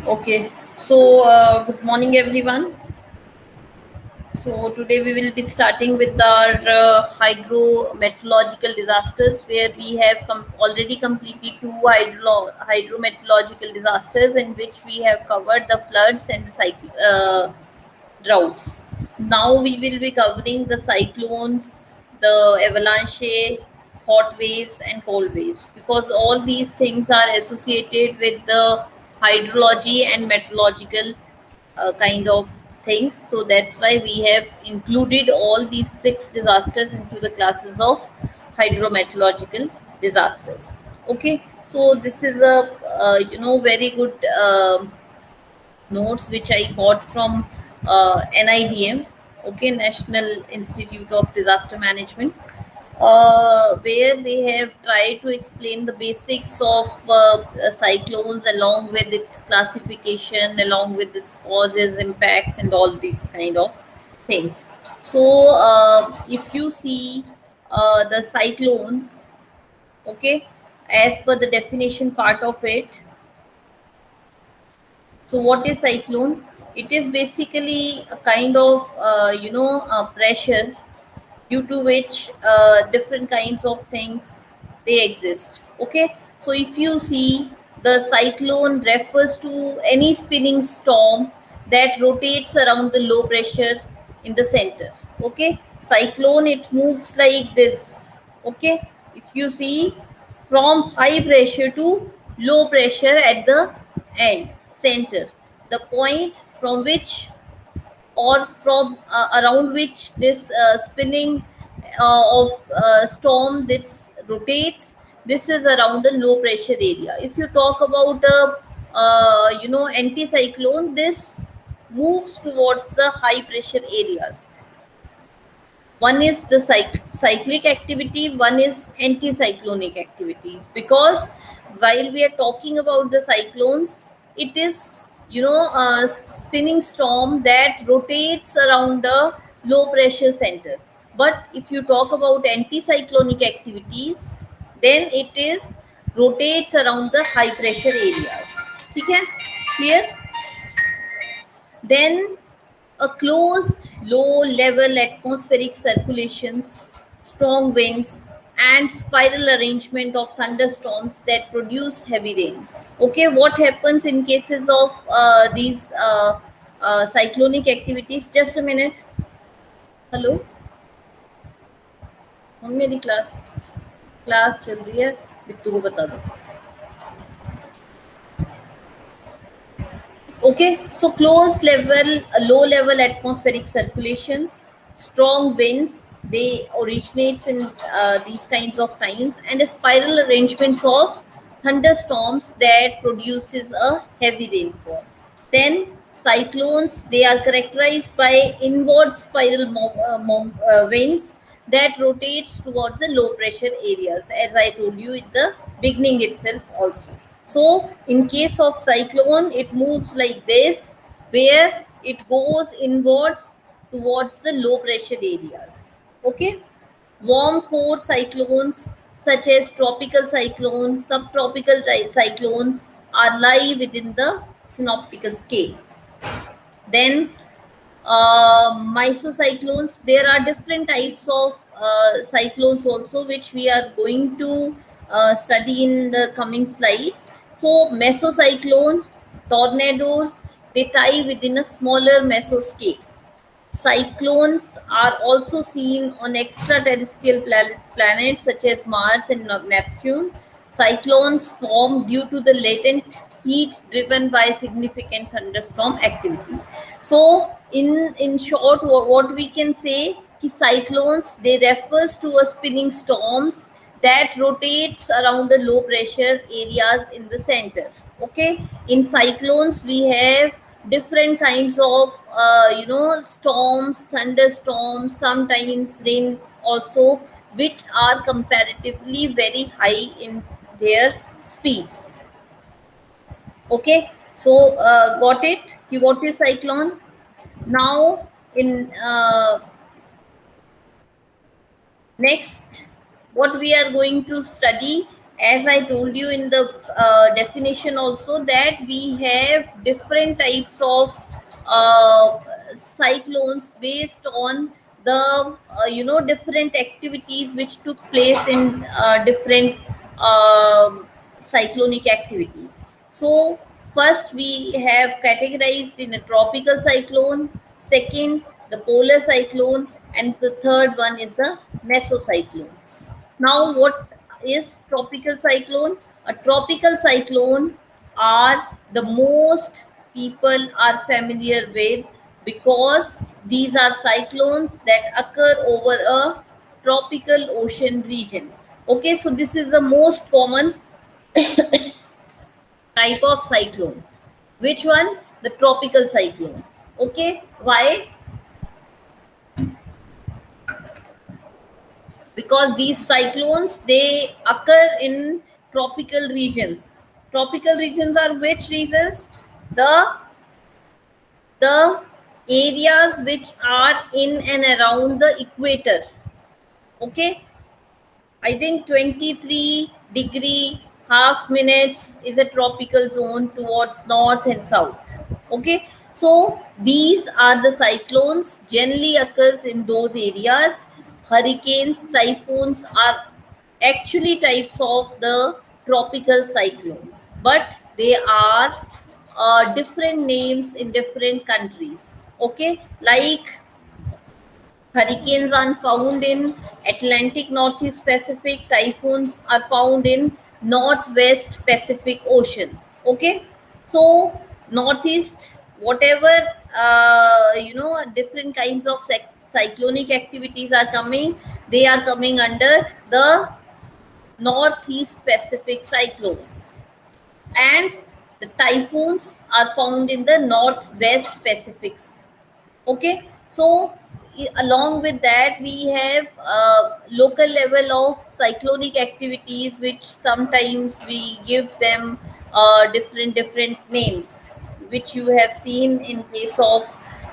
Okay, so good morning, everyone. So today we will be starting with our hydrometeorological disasters, where we have already completed two hydrometeorological disasters, in which we have covered the floods and the droughts. Now we will be covering the cyclones, the avalanche, hot waves, and cold waves, because all these things are associated with the hydrology and meteorological kind of things. So that's why we have included all these six disasters into the classes of hydrometeorological disasters. Okay, so this is a very good notes which I got from NIDM, okay, National Institute of Disaster Management, where they have tried to explain the basics of cyclones along with its classification, along with its causes, impacts, and all these kind of things. So, if you see the cyclones, okay, as per the definition part of it, so, what is cyclone? It is basically a kind of pressure due to which different kinds of things they exist. Okay, so if you see, the cyclone refers to any spinning storm that rotates around the low pressure in the center. Okay, cyclone, it moves like this. Okay, if you see, from high pressure to low pressure at the end center, the point from which, or from around which this spinning of storm this rotates, this is around a low pressure area. If you talk about a anticyclone, this moves towards the high pressure areas. One is the cyclic activity, one is anticyclonic activities, because while we are talking about the cyclones, it is a spinning storm that rotates around the low pressure center. But if you talk about anticyclonic activities, then it is rotates around the high pressure areas. ठीक है? Clear? Then a closed low level atmospheric circulations, strong winds, and spiral arrangement of thunderstorms that produce heavy rain. Okay, what happens in cases of these cyclonic activities? Just a minute. Hello, मेरी class class चल रही है, बिट्टू को बता दो. Okay, so closed level, low level atmospheric circulations, strong winds, they originates in these kinds of times, and a spiral arrangements of thunderstorms that produces a heavy rainfall. Then cyclones, they are characterized by inward spiral winds that rotates towards the low pressure areas, as I told you in the beginning itself also. So in case of cyclone, it moves like this, where it goes inwards towards the low pressure areas. Okay. Warm core cyclones such as tropical cyclones, subtropical cyclones are lie within the synoptical scale. Then mesocyclones, there are different types of cyclones also, which we are going to study in the coming slides. So mesocyclone, tornadoes, they tie within a smaller mesoscale. Cyclones are also seen on extraterrestrial planets such as Mars and Neptune. Cyclones form due to the latent heat driven by significant thunderstorm activities. So, in short, what we can say, ki cyclones, they refers to a spinning storms that rotates around the low pressure areas in the center. Okay, in cyclones we have different kinds of storms, thunderstorms, sometimes rains also, which are comparatively very high in their speeds. Okay, so got it? What is cyclone? Now in next, what we are going to study as I told you in the definition also, that we have different types of uh, cyclones based on the different activities which took place in different cyclonic activities. So first we have categorized in a tropical cyclone, second the polar cyclone, and the third one is a mesocyclones. Now, what is tropical cyclone? A tropical cyclone are the most people are familiar with, because these are cyclones that occur over a tropical ocean region. Okay, so this is the most common type of cyclone. Which one? The tropical cyclone. Okay, why? Because these cyclones, they occur in tropical regions. Tropical regions are which regions? The areas which are in and around the equator. Okay, I think 23 degree half minutes is a tropical zone towards north and south. Okay, so these are the cyclones generally occurs in those areas. Hurricanes, typhoons are actually types of the tropical cyclones, but they are different names in different countries. Okay, like hurricanes are found in Atlantic Northeast Pacific. Typhoons are found in Northwest Pacific Ocean. Okay, so Northeast, whatever different kinds of cyclonic activities are coming, they are coming under the Northeast Pacific cyclones, and the typhoons are found in the Northwest Pacifics. Okay, so along with that, we have local level of cyclonic activities, which sometimes we give them different names, which you have seen in case of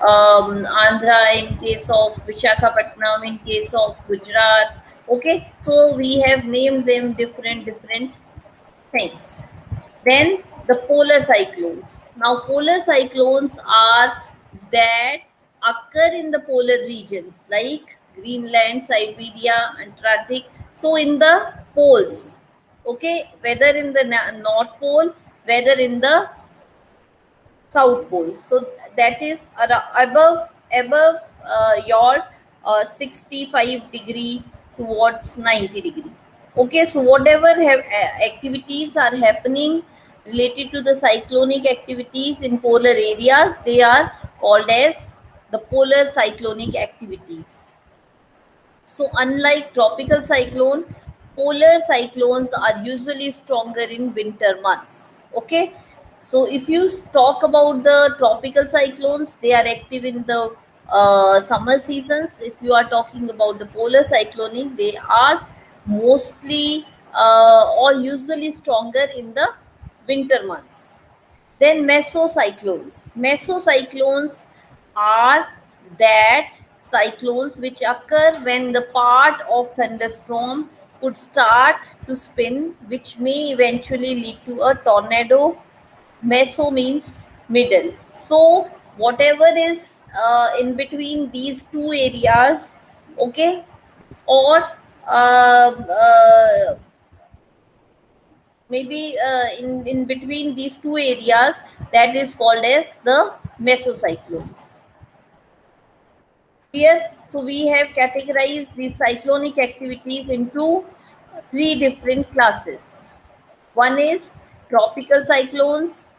Andhra, in case of Vishakhapatnam, in case of Gujarat. Okay, so we have named them different things. Then the polar cyclones. Now, polar cyclones are that occur in the polar regions like Greenland, Siberia, Antarctic. So, in the poles, okay, whether in the North Pole, whether in the South Pole. So that is above your 65 degree towards 90 degree. Okay, so whatever activities are happening related to the cyclonic activities in polar areas, they are called as the polar cyclonic activities. So, unlike tropical cyclone, polar cyclones are usually stronger in winter months. Okay, so if you talk about the tropical cyclones, they are active in the summer seasons. If you are talking about the polar cyclonic, they are mostly or usually stronger in the winter months. Then mesocyclones. Mesocyclones are that cyclones which occur when the part of thunderstorm could start to spin, which may eventually lead to a tornado. Meso means middle. So whatever is in between these two areas, okay, or maybe in between these two areas, that is called as the mesocyclones. Here, so we have categorized these cyclonic activities into three different classes. One is tropical cyclones,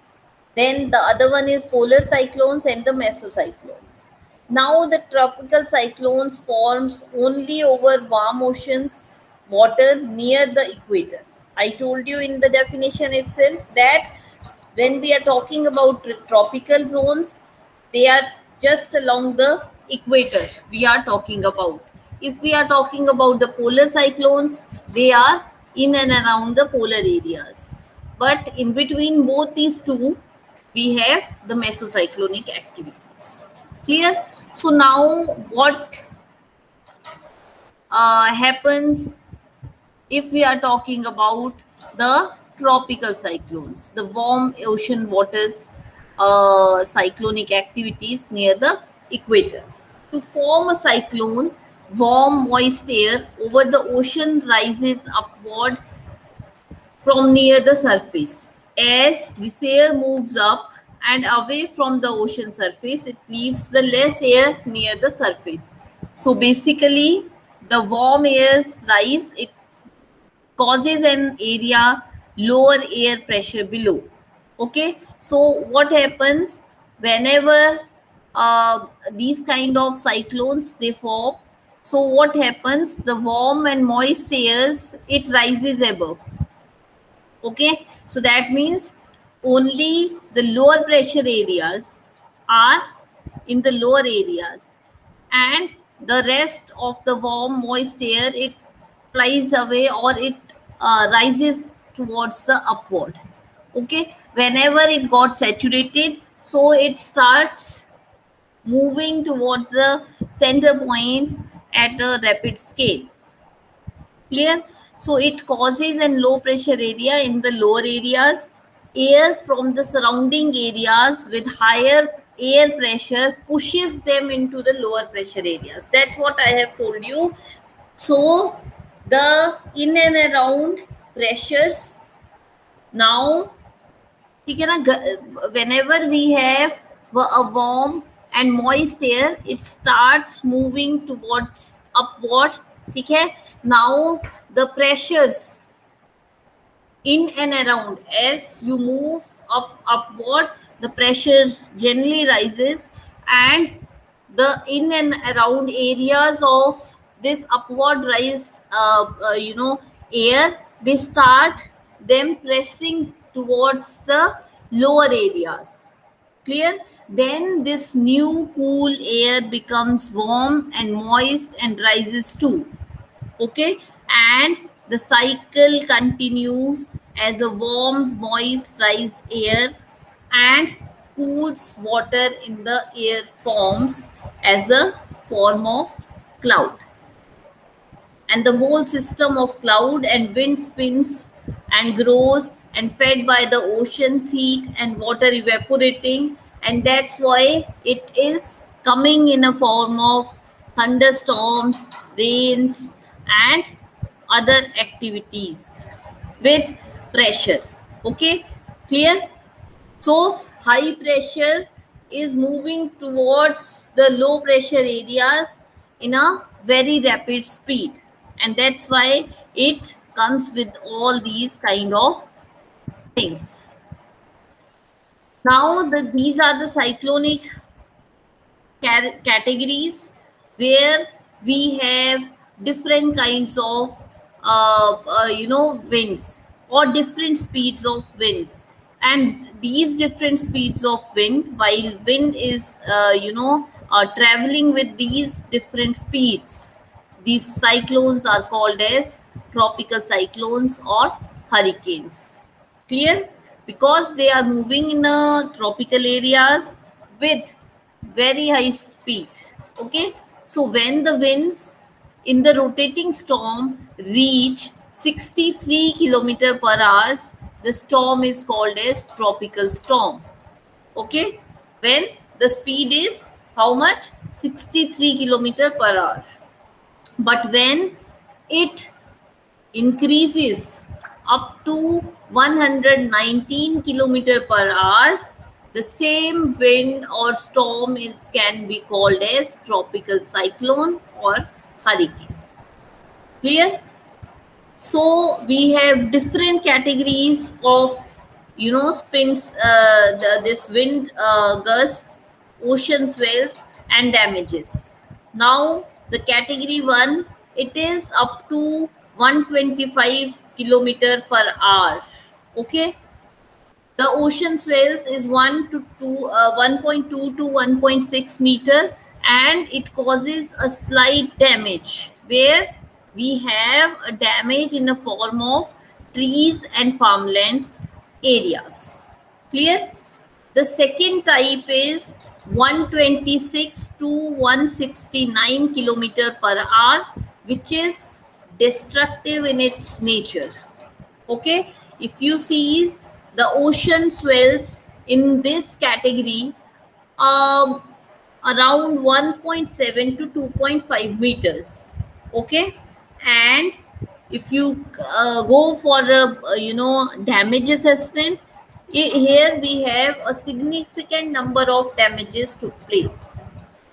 then the other one is polar cyclones and the mesocyclones. Now the tropical cyclones forms only over warm oceans water near the equator. I told you in the definition itself that when we are talking about tropical zones, they are just along the equator we are talking about. If we are talking about the polar cyclones, they are in and around the polar areas. But in between both these two, we have the mesocyclonic activities. Clear? So now what happens if we are talking about the tropical cyclones, the warm ocean waters, cyclonic activities near the equator. To form a cyclone, warm, moist air over the ocean rises upward from near the surface. As this air moves up and away from the ocean surface, it leaves the less air near the surface. So basically, the warm airs rise, it causes an area lower air pressure below. Okay, so what happens whenever these kind of cyclones they form? So what happens, the warm and moist airs, it rises above. Okay, so that means only the lower pressure areas are in the lower areas, and the rest of the warm moist air, it flies away, or it rises towards the upward. Okay, whenever it got saturated, so it starts moving towards the center points at a rapid scale. Clear? So it causes an low pressure area in the lower areas. Air from the surrounding areas with higher air pressure pushes them into the lower pressure areas. That's what I have told you. So the in and around pressures now, ठीक है ना, whenever we have a warm and moist air, it starts moving towards upward. ठीक है, now the pressures in and around, as you move upward, the pressure generally rises, and the in and around areas of this upward rise air, they start them pressing towards the lower areas. Clear? Then this new cool air becomes warm and moist and rises too. Okay, and the cycle continues as a warm moist rise air and cools water in the air forms as a form of cloud, and the whole system of cloud and wind spins and grows and fed by the ocean's heat and water evaporating, and that's why it is coming in a form of thunderstorms, rains, and other activities with pressure. Okay, clear? So high pressure is moving towards the low pressure areas in a very rapid speed, and that's why it comes with all these kind of things. Now these are the cyclonic categories where we have different kinds of winds or different speeds of winds, and these different speeds of wind, while wind is traveling with these different speeds, these cyclones are called as tropical cyclones or hurricanes. Clear? Because they are moving in tropical areas with very high speed. Okay, so when the winds in the rotating storm reach 63 kilometer per hour, the storm is called as tropical storm. Okay, when the speed is how much? 63 kilometer per hour. But when it increases up to 119 kilometer per hour, the same wind or storm can be called as tropical cyclone or hurricane. Clear? So we have different categories of spins, this wind gusts, ocean swells, and damages. Now the category 1, it is up to 125 kilometer per hour. Okay, the ocean swells is 1.2 to 1.6 meter, and it causes a slight damage where we have a damage in the form of trees and farmland areas. Clear? The second type is 126 to 169 kilometer per hour, which is destructive in its nature. Okay, if you see the ocean swells in this category, um, around 1.7 to 2.5 meters. Okay, and if you go for a damage assessment, here we have a significant number of damages took place.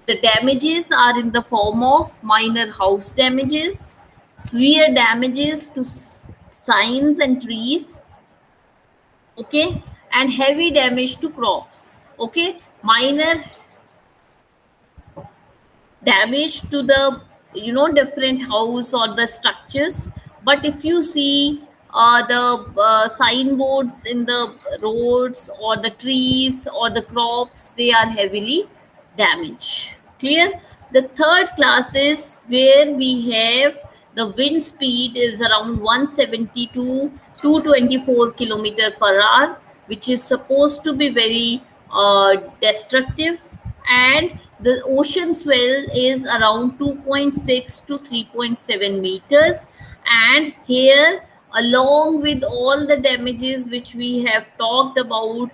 The damages are in the form of minor house damages, severe damages to signs and trees, okay, and heavy damage to crops. Okay, minor damage to the different house or the structures, but if you see the signboards in the roads or the trees or the crops, they are heavily damaged. Clear? The third class is where we have the wind speed is around 170 to 224 kilometer per hour, which is supposed to be very destructive, and the ocean swell is around 2.6 to 3.7 meters. And here, along with all the damages which we have talked about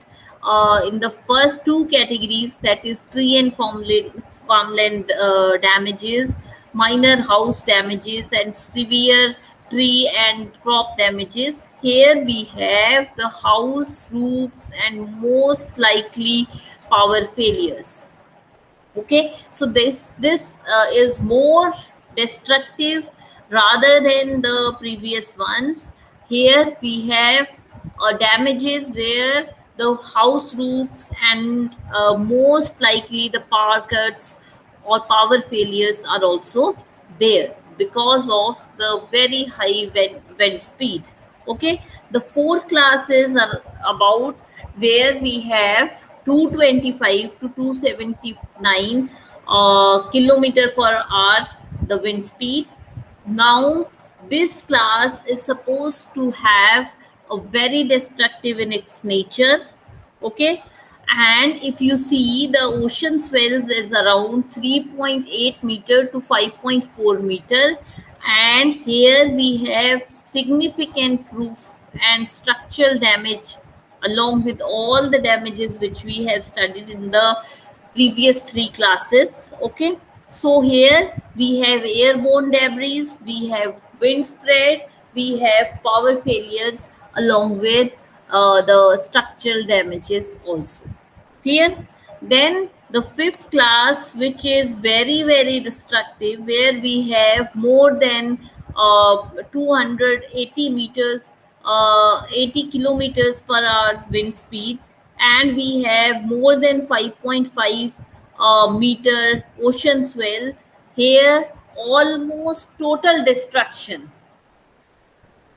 in the first two categories, that is tree and farmland damages, minor house damages, and severe tree and crop damages, here we have the house roofs and most likely power failures. Okay, so this is more destructive rather than the previous ones. Here we have damages where the house roofs and most likely the power cuts or power failures are also there because of the very high wind speed. Okay, the fourth classes are about where we have 225 to 279 kilometer per hour the wind speed. Now this class is supposed to have a very destructive in its nature. Okay, and if you see the ocean swells is around 3.8 meter to 5.4 meter, and here we have significant roof and structural damage along with all the damages which we have studied in the previous three classes. Okay, so here we have airborne debris, we have wind spread, we have power failures along with the structural damages also. Clear? Then the fifth class, which is very destructive, where we have more than 280 meters, 80 kilometers per hour wind speed, and we have more than 5.5 meter ocean swell. Here, almost total destruction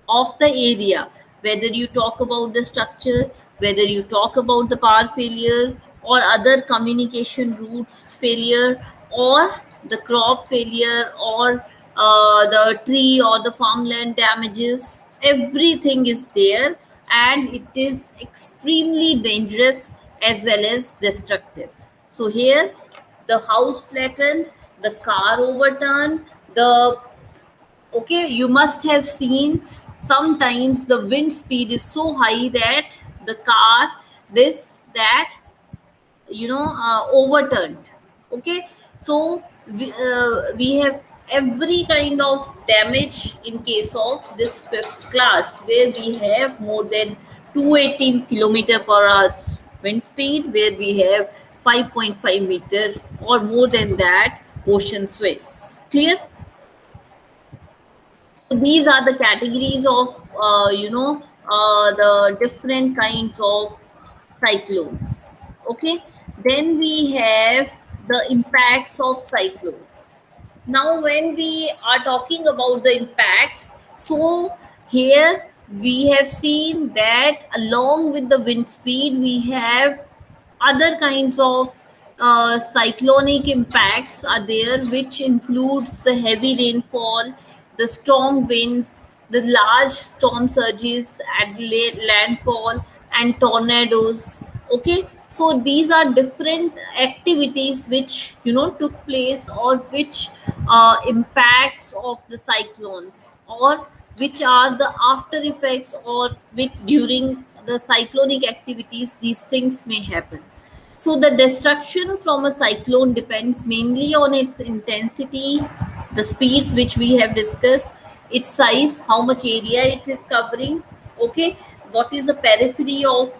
of the area, whether you talk about the structure, whether you talk about the power failure or other communication routes failure or the crop failure or the tree or the farmland damages, everything is there, and it is extremely dangerous as well as destructive. So here the house flattened, the car overturned, the okay, you must have seen sometimes the wind speed is so high that the car this that overturned. Okay, so we have every kind of damage in case of this fifth class, where we have more than 218 kilometer per hour wind speed, where we have 5.5 meter or more than that ocean swells. Clear? So these are the categories of the different kinds of cyclones. Okay, then we have the impacts of cyclones. Now when we are talking about the impacts, so here we have seen that along with the wind speed we have other kinds of cyclonic impacts are there, which includes the heavy rainfall, the strong winds, the large storm surges at landfall, and tornadoes. Okay, so these are different activities which took place or which impacts of the cyclones or which are the after effects or which during the cyclonic activities these things may happen. So the destruction from a cyclone depends mainly on its intensity, the speeds which we have discussed, its size, how much area it is covering, okay, what is the periphery of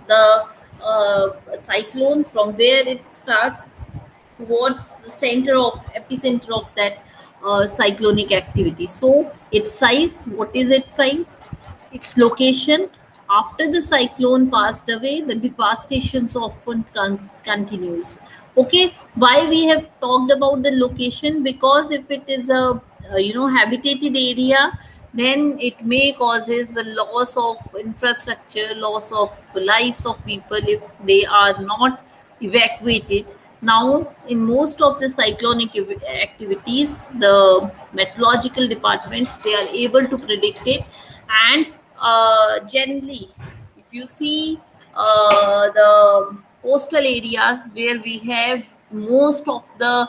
the cyclone, from where it starts towards the center of epicenter of that cyclonic activity. So its size, what is its size, its location. After the cyclone passed away, the devastations often continues. Okay, why we have talked about the location? Because if it is a habitated area, then it may causes a loss of infrastructure, loss of lives of people if they are not evacuated. Now, in most of the cyclonic activities, the meteorological departments, they are able to predict it, and generally, if you see the coastal areas where we have most of the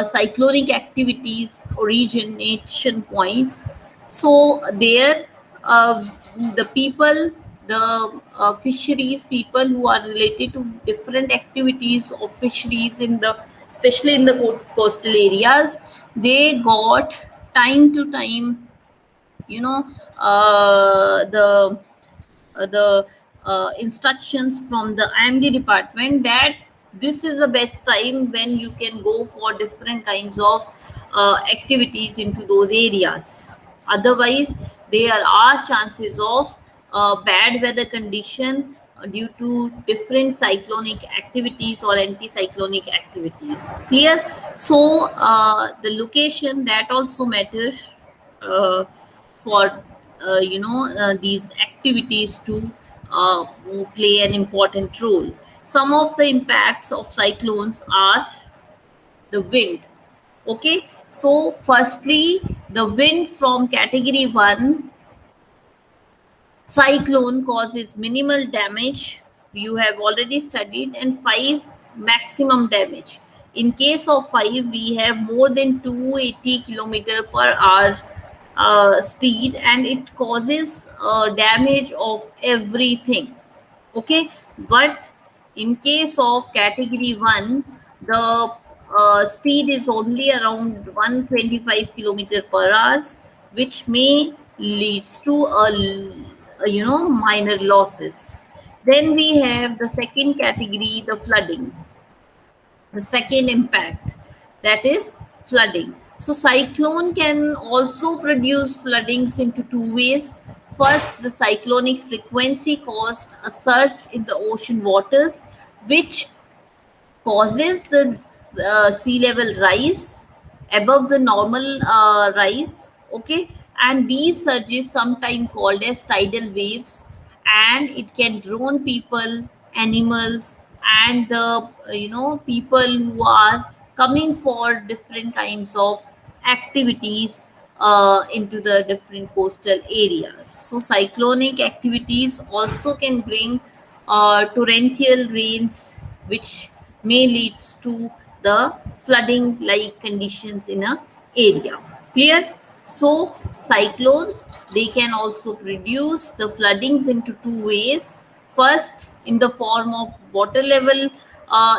cyclonic activities origination points, so there uh, the people, the fisheries people who are related to different activities of fisheries in the, especially in the coastal areas, they got time to time, you know the instructions from the IMD department that this is the best time when you can go for different kinds of activities into those areas. Otherwise, there are chances of bad weather condition due to different cyclonic activities or anticyclonic activities. Clear? So the location that also matters uh, for these activities to play an important role. Some of the impacts of cyclones are the wind. Okay, so firstly, the wind from category 1 cyclone causes minimal damage, you have already studied, and 5 maximum damage. In case of 5, we have more than 280 km per hour speed, and it causes damage of everything. Okay, but in case of category 1, the speed is only around 125 km per hour, which may leads to minor losses. Then we have the second category, the flooding, the second impact, that is flooding. So cyclone can also produce floodings into two ways. First, the cyclonic frequency caused a surge in the ocean waters, which causes the sea level rise above the normal rise. Okay, and these surges sometimes called as tidal waves, and it can drown people, animals, and the people who are coming for different kinds of activities into the different coastal areas. So cyclonic activities also can bring torrential rains, which may leads to the flooding like conditions in a area. Clear? So cyclones, they can also produce the floodings into two ways. First, in the form of water level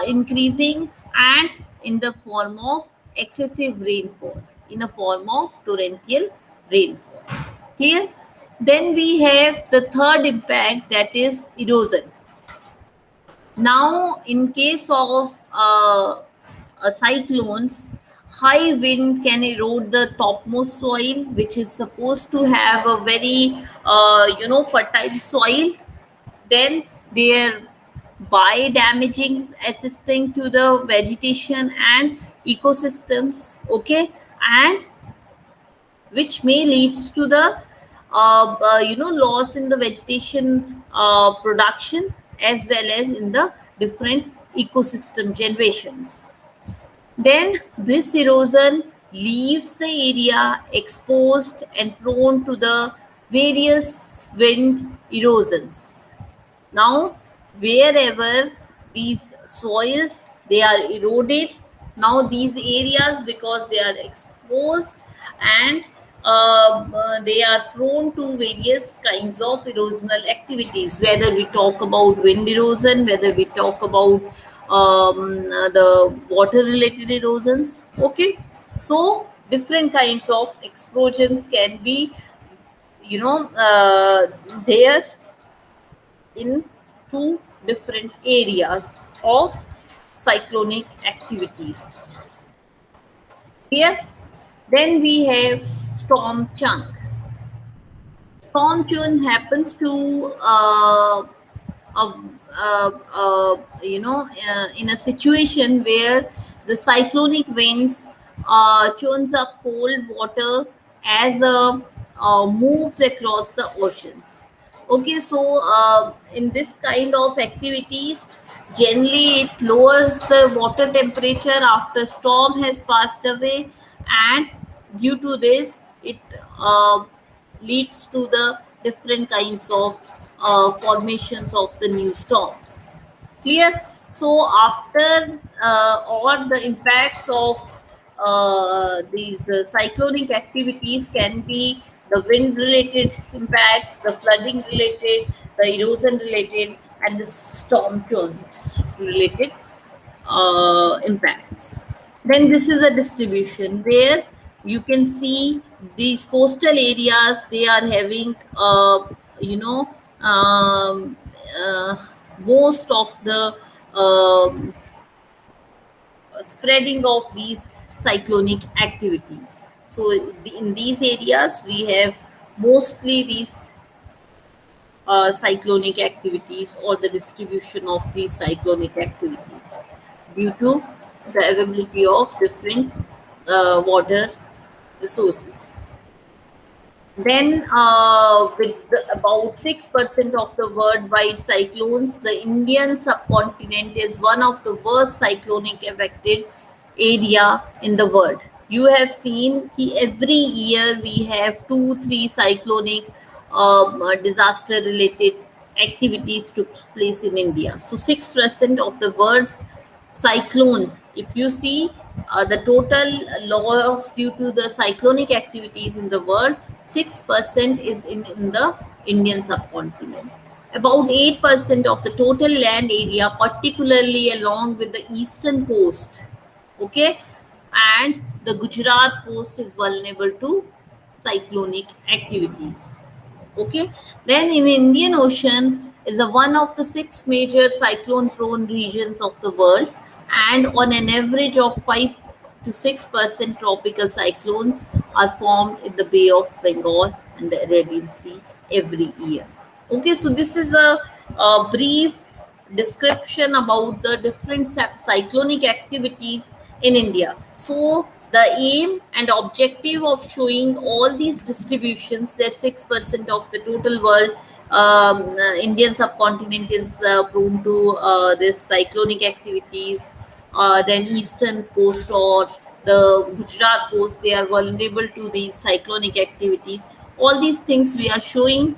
increasing, and in the form of excessive rainfall, in the form of torrential rainfall. Clear? Then we have the third impact, that is erosion. Now, in case of cyclones, high wind can erode the topmost soil, which is supposed to have a very fertile soil. Then thereby damaging, assisting to the vegetation and ecosystems. Okay, and which may leads to the loss in the vegetation production, as well as in the different ecosystem generations. Then this erosion leaves the area exposed and prone to the various wind erosions. Now, wherever these soils, they are eroded, now these areas, because they are exposed and they are prone to various kinds of erosional activities, whether we talk about wind erosion, whether we talk about the water related erosions. Okay, so different kinds of explosions can be, you know, there in two different areas of cyclonic activities. Here, then we have storm chunk. Storm tune happens to uh, in a situation where the cyclonic winds churns up cold water as moves across the oceans. Okay, so in this kind of activities, generally it lowers the water temperature after storm has passed away, and due to this, it leads to the different kinds of formations of the new storms. Clear? So after all the impacts of these cyclonic activities can be the wind related impacts, the flooding related, the erosion related, and the storm turns related impacts. Then this is a distribution where you can see these coastal areas, they are having you know um, uh, most of the um spreading of these cyclonic activities. So in these areas we have mostly these cyclonic activities, or the distribution of these cyclonic activities, due to the availability of different water resources. Then, with about 6% of the worldwide cyclones, the Indian subcontinent is one of the worst cyclonic affected area in the world. You have seen every year we have two, three cyclonic disaster related activities took place in India. So 6% of the world's cyclone. If you see the total loss due to the cyclonic activities in the world, 6% is in the Indian subcontinent. About 8% of the total land area, particularly along with the eastern coast, okay, and the Gujarat coast is vulnerable to cyclonic activities. Okay, then in Indian Ocean is one of the six major cyclone prone regions of the world, and on an average of 5 to 6% tropical cyclones are formed in the Bay of Bengal and the Arabian Sea every year. Okay, so this is a brief description about the different cyclonic activities in India. So the aim and objective of showing all these distributions, that 6% of the total world Indian subcontinent is prone to this cyclonic activities. Then eastern coast or the Gujarat coast, they are vulnerable to these cyclonic activities. All these things we are showing,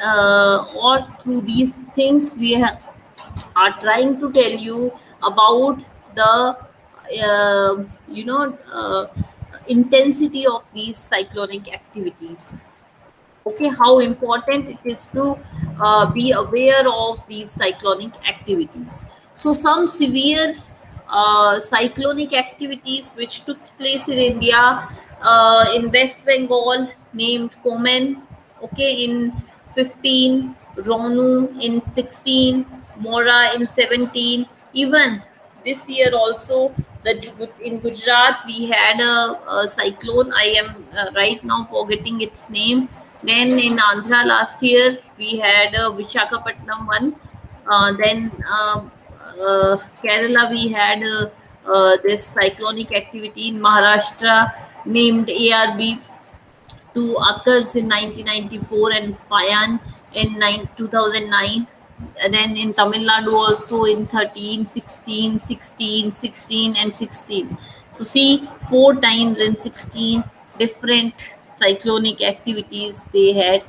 or through these things we are trying to tell you about the intensity of these cyclonic activities. Okay, how important it is to be aware of these cyclonic activities. So some severe cyclonic activities which took place in India, in West Bengal, named Komen, okay, in 15, Ronu in 16, Mora in 17. Even this year also, in Gujarat we had a cyclone. I am right now forgetting its name. Then in Andhra last year we had a Vishakhapatnam one. Then Kerala we had this cyclonic activity in Maharashtra named ARB, two occurs in 1994 and Fayan in 2009. And then in Tamil Nadu also in 13, 16, 16, 16 and 16. So see, 4 times in 16 different cyclonic activities they had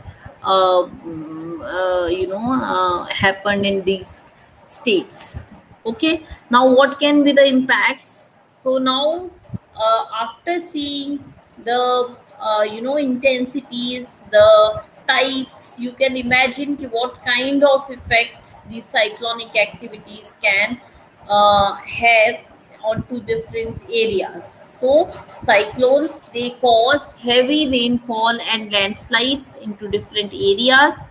happened in these states. Okay, now what can be the impacts? So now after seeing the intensities, the types. You can imagine what kind of effects these cyclonic activities can have onto different areas. So cyclones, they cause heavy rainfall and landslides into different areas.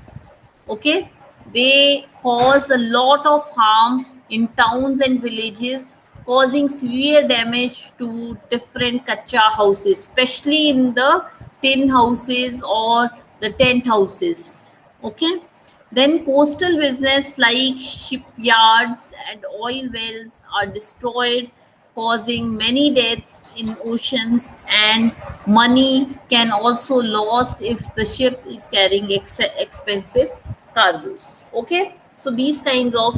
Okay, they cause a lot of harm in towns and villages, causing severe damage to different kacha houses, especially in the tin houses or the tent houses. Okay, then coastal business like shipyards and oil wells are destroyed, causing many deaths in oceans, and money can also lost if the ship is carrying expensive cargoes. Okay, so these kinds of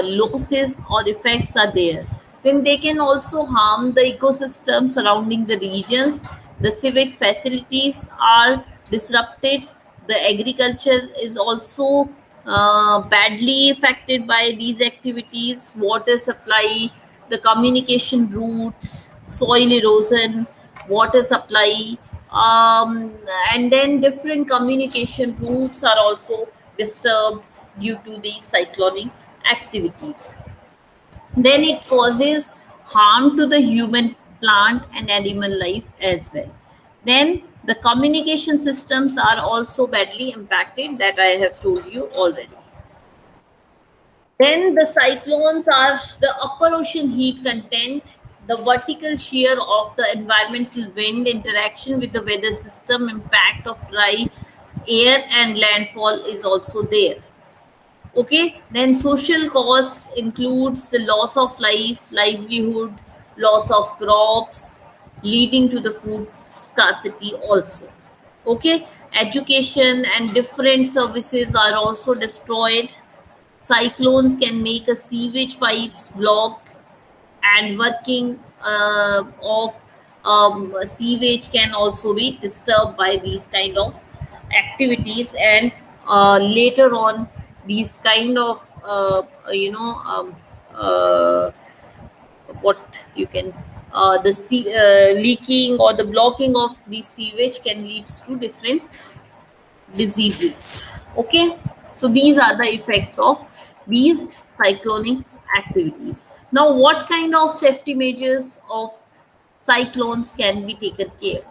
losses or effects are there. Then they can also harm the ecosystem surrounding the regions. The civic facilities are disrupted. The agriculture is also badly affected by these activities. Water supply, the communication routes, soil erosion, water supply, and then different communication routes are also disturbed due to these cyclonic activities. Then it causes harm to the human, plant, and animal life as well. Then the communication systems are also badly impacted, that I have told you already. Then the cyclones are the upper ocean heat content, the vertical shear of the environmental wind, interaction with the weather system, impact of dry air and landfall is also there. Okay, then social costs includes the loss of life, livelihood, loss of crops, leading to the food scarcity also. Okay, education and different services are also destroyed. Cyclones can make a sewage pipes block, and working of sewage can also be disturbed by these kind of activities. And later on, these kind of uh, what you can leaking or the blocking of the sewage can lead to different diseases. Okay, so these are the effects of these cyclonic activities. Now, what kind of safety measures of cyclones can be taken care?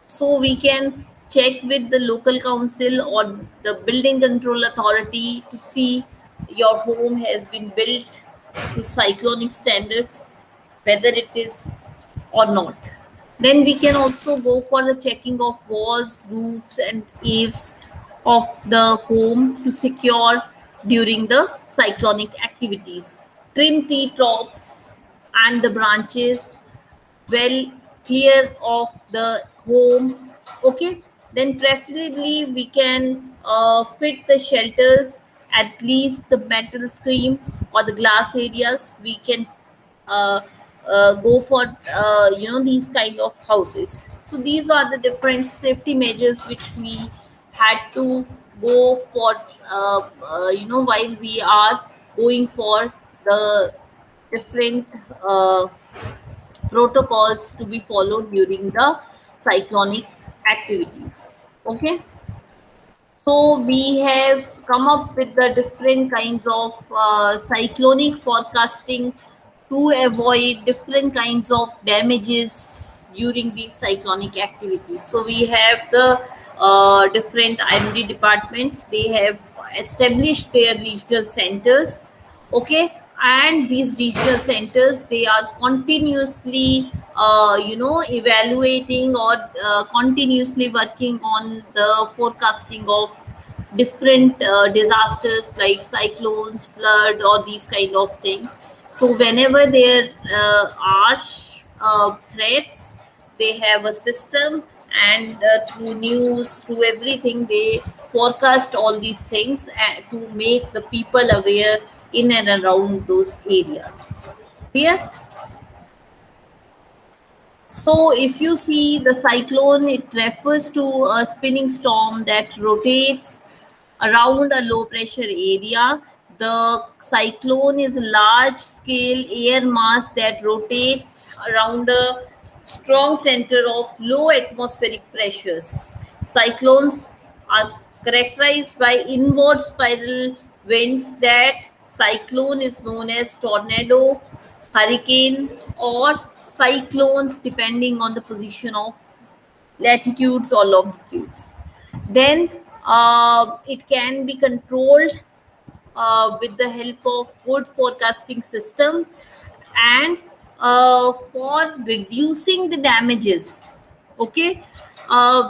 So we can check with the local council or the building control authority to see your home has been built to cyclonic standards, whether it is or not. Then we can also go for the checking of walls, roofs, and eaves of the home to secure during the cyclonic activities. Trim tree tops and the branches well clear of the home. Okay, then preferably we can fit the shelters, at least the metal screen or the glass areas. We can uh, go for these kind of houses. So these are the different safety measures which we had to go for while we are going for the different protocols to be followed during the cyclonic activities. Okay, so we have come up with the different kinds of cyclonic forecasting to avoid different kinds of damages during these cyclonic activities. So we have the different IMD departments. They have established their regional centers. Okay, and these regional centers, they are continuously evaluating or continuously working on the forecasting of different disasters like cyclones, flood, or these kind of things. So whenever there are threats, they have a system, and through news, through everything, they forecast all these things to make the people aware in and around those areas. Clear? So, if you see the cyclone, it refers to a spinning storm that rotates around a low pressure area. The cyclone is a large scale air mass that rotates around a strong center of low atmospheric pressures. Cyclones are characterized by inward spiral winds. That cyclone is known as tornado, hurricane, or cyclones, depending on the position of latitudes or longitudes. Then it can be controlled with the help of good forecasting systems, and for reducing the damages, okay,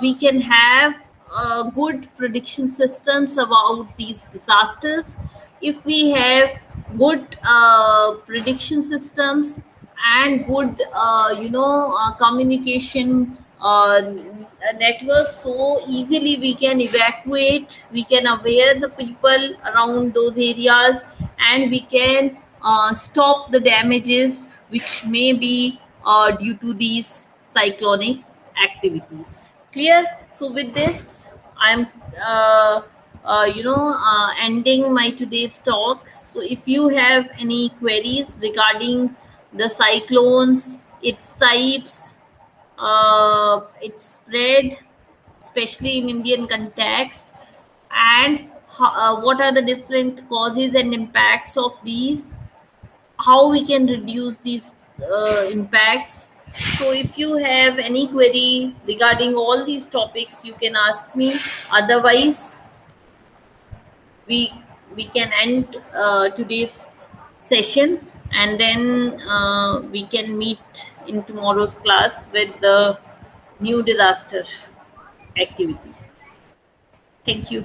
we can have good prediction systems about these disasters. If we have good prediction systems and good communication networks, so easily we can evacuate, we can aware the people around those areas, and we can stop the damages which may be due to these cyclonic activities. Clear? So with this, I'm ending my today's talk. So if you have any queries regarding the cyclones, its types, its spread, especially in Indian context, and what are the different causes and impacts of these, how we can reduce these impacts. So if you have any query regarding all these topics, you can ask me. Otherwise, we we can end today's session, and then we can meet in tomorrow's class with the new disaster activities. Thank you.